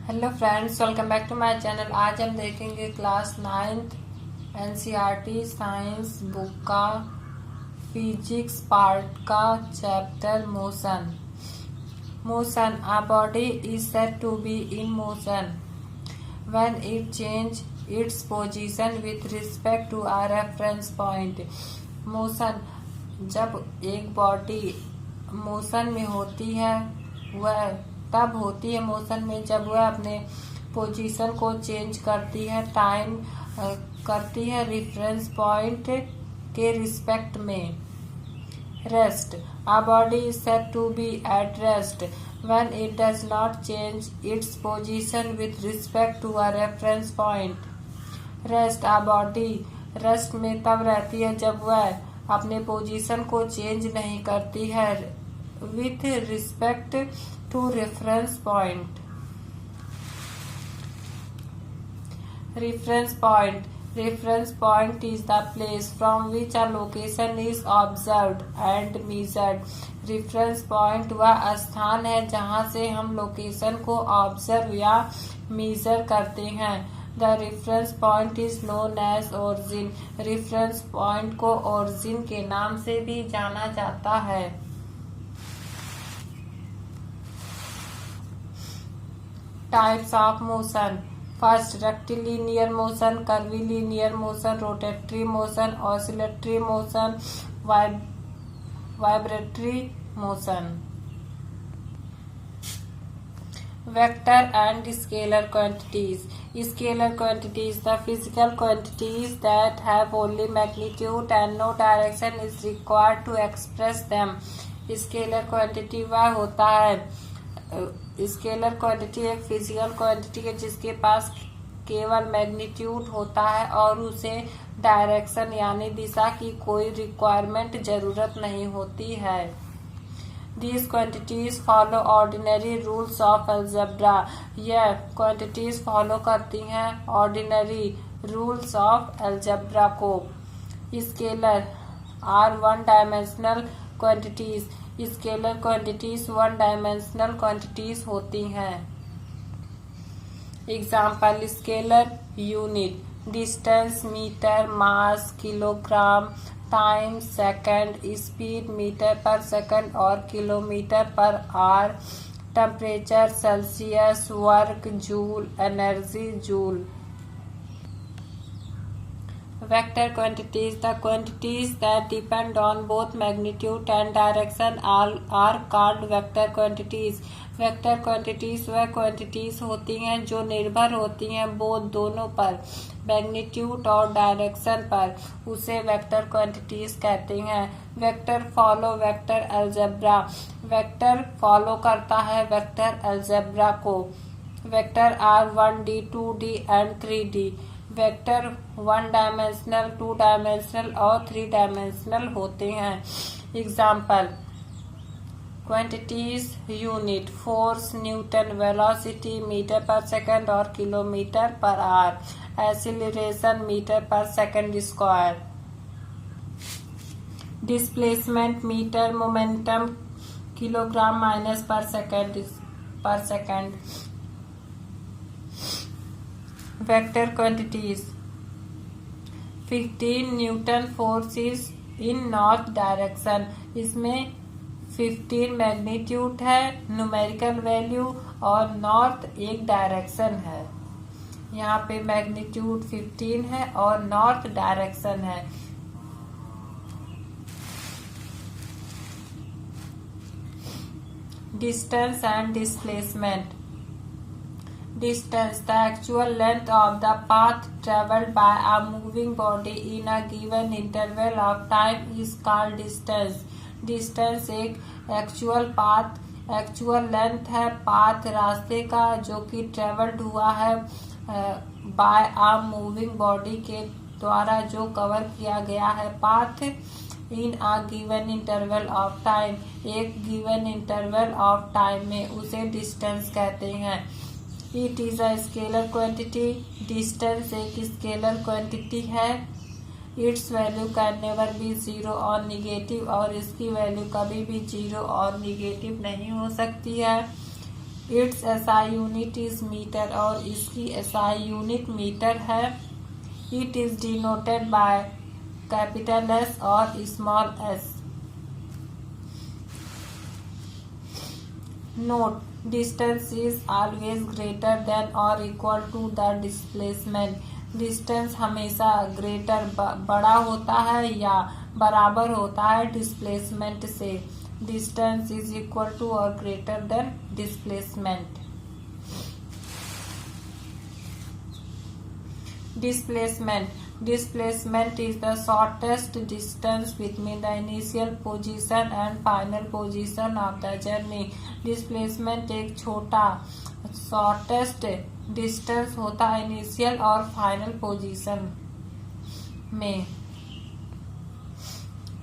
Hello friends, welcome back to my channel. आज हम देखेंगे class 9th NCERT science book का फिजिक्स पार्ट का chapter motion. Motion, a body is said to be in motion when it change its position with respect to a reference point। Motion, जब एक body motion में होती है वह तब होती है मोशन में जब वह अपने पोजीशन को चेंज करती है टाइम करती है रेफरेंस पॉइंट के रिस्पेक्ट में। Rest, a body is said to be at rest when it does not change its position with respect to a reference point। Rest, a body rest में तब रहती है जब वह अपने पोजीशन को चेंज नहीं करती है with respect to reference point। Reference point is the place from which a location is observed and measured। reference point वह स्थान है जहाँ से हम लोकेशन को ऑब्जर्व या मेजर करते हैं। The reference point is known as origin। reference point को origin के नाम से भी जाना जाता है। Types of motion। First, rectilinear motion, curvilinear motion, rotatory motion, oscillatory motion, vibratory motion। Vector and scalar quantities। Scalar quantities, the physical quantities that have only magnitude and no direction is required to express them। Scalar quantity वह होता है scalar quantity एक physical quantity है जिसके पास केवल magnitude होता है और उसे डायरेक्शन यानी दिशा की कोई रिक्वायरमेंट जरूरत नहीं होती है। These quantities follow ordinary rules of algebra। यह क्वांटिटीज फॉलो करती हैं ऑर्डिनरी रूल्स ऑफ अलजेब्रा को। Scalar are one dimensional quantities. Scalar quantities one dimensional quantities होती हैं। Example, scalar unit distance metre, mass kilogram, time second, speed metre per second और kilometre per hour, temperature Celsius, work joule, energy joule. Vector quantities, the quantities that depend on both magnitude and direction are called vector quantities। Vector quantities वह quantities होती हैं जो निर्भर होती हैं both दोनों पर मैग्नीट्यूड और डायरेक्शन पर, उसे वेक्टर क्वांटिटीज कहते हैं। Vector follow vector algebra. Vector follow करता है वेक्टर अलजेब्रा को। Vector are 1D 2D and 3D। Vector one dimensional, two dimensional और 3 डायमेंशनल होते हैं। Example, quantities unit force newton, velocity metre per second और kilometre per hour, acceleration metre per second square, displacement metre, momentum kilogram minus per second. Vector quantities 15 newton force is in north direction. इसमें 15 magnitude है, numerical value, और north एक direction है। यहाँ पे magnitude 15 है और नॉर्थ डायरेक्शन है। Distance and displacement. Distance, the actual length of the path traveled by a moving body in a given interval of time is called distance। Distance एक actual length है path रास्ते का जो कि travelled हुआ है bye आ moving body के द्वारा जो कवर किया गया है path in a given interval of time, एक गिवन इंटरवल ऑफ टाइम में, उसे डिस्टेंस कहते हैं। It is a scalar quantity. Distance एक स्केलर क्वांटिटी है। Its value can never be zero और निगेटिव, और इसकी वैल्यू कभी भी जीरो और निगेटिव नहीं हो सकती है। Its SI unit is metre, और इसकी एसआई यूनिट मीटर है। It is denoted by capital S और small S. Note, distance is always greater than और equal to the displacement. Distance हमेशा ग्रेटर बड़ा होता है या बराबर होता है डिस्प्लेसमेंट से। डिस्टेंस इज इक्वल टू और greater than displacement. Displacement. Displacement is the shortest distance between the initial position and final position of the journey. Displacement एक छोटा shortest distance होता है initial और final position में।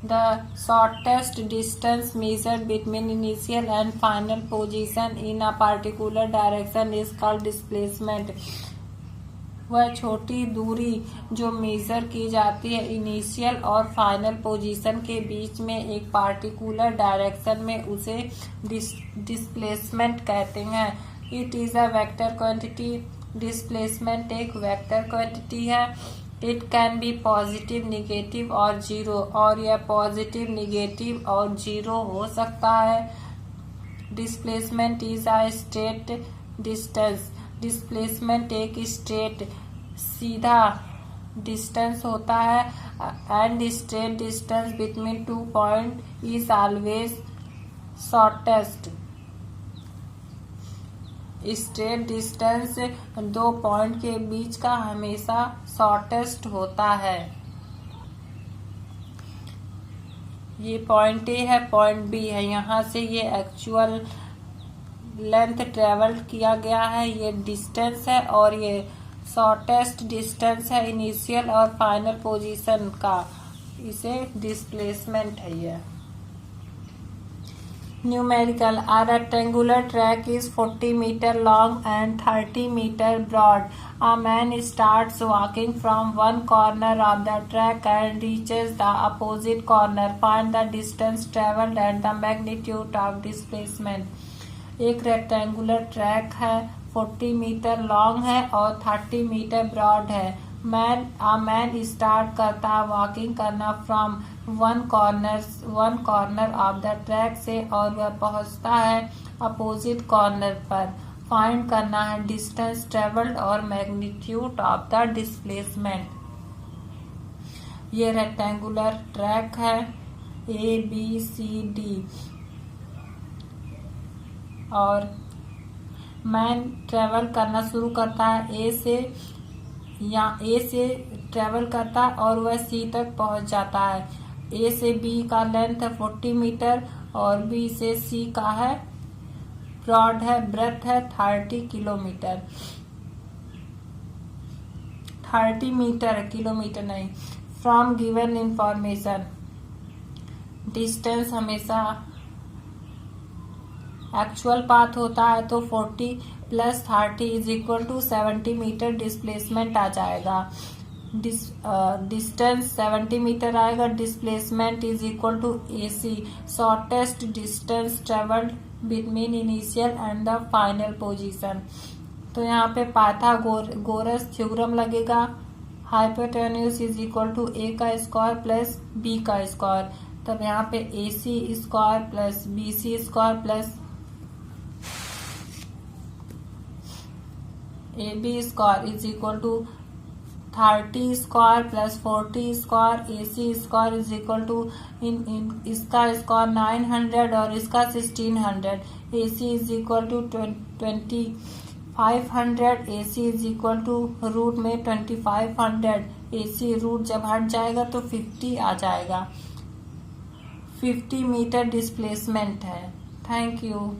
The shortest distance measured between initial and final position in a particular direction is called displacement. वह छोटी दूरी जो मेजर की जाती है इनिशियल और फाइनल पोजीशन के बीच में एक पार्टिकुलर डायरेक्शन में, उसे डिस्प्लेसमेंट कहते हैं। It is a vector quantity. Displacement एक वेक्टर क्वांटिटी है। It can be positive, negative और जीरो, और यह पॉजिटिव, निगेटिव और जीरो हो सकता है। Displacement is a straight distance. Displacement एक स्ट्रेट सीधा डिस्टेंस होता है। And straight distance between 2 point is always shortest. Straight distance 2 point के बीच का हमेशा शॉर्टेस्ट होता है। ये पॉइंट ए है, पॉइंट बी है, यहाँ से ये एक्चुअल लेंथ ट्रेवल किया गया है, ये डिस्टेंस है, और ये शॉर्टेस्ट डिस्टेंस है इनिशियल और फाइनल पोजीशन का, इसे डिस्प्लेसमेंट है। ये numerical. A rectangular track is 40 metre long and 30 metre broad. A man starts walking from one corner of the track and reaches the opposite corner. Find the distance traveled and the magnitude of displacement. एक rectangular track है, 40 metre long है और 30 metre broad है। Man start करता है walking करना from one corner of the track से, और वह पहुंचता है अपोजिट कॉर्नर पर। फाइंड करना है डिस्टेंस ट्रेवल्ड और मैग्नीट्यूड ऑफ द डिस्प्लेसमेंट। ये रेक्टेंगुलर ट्रैक है ABCD, और मैन ट्रेवल करना शुरू करता है ए से ट्रेवल करता है और वह सी तक पहुंच जाता है। ए से बी का लेंथ है 40 मीटर और बी से सी का है ब्रॉड है, ब्रेथ है 30 किलोमीटर। 30 मीटर, किलोमीटर नहीं। फ्रॉम गिवन इंफॉर्मेशन, डिस्टेंस हमेशा एक्चुअल पाथ होता है, तो 40 + 30 is equal to 70 metre displacement आ जाएगा। डिस्टेंस 70 मीटर आएगा। Displacement is equal to AC, shortest distance travelled between initial and the final position. तो यहाँ पे पाइथागोरस थ्योरम लगेगा। Hypotenuse is equal to A का स्क्वायर प्लस B का square. तब यहाँ पे AC square plus BC square plus AB square is equal to 30 square plus 40 square. AC square is equal to इसका स्क्वायर 900 और इसका 1600। AC is equal to 2500। AC is equal to root में 2500। AC root जब हट जाएगा तो 50 आ जाएगा। 50 metre displacement है। Thank you.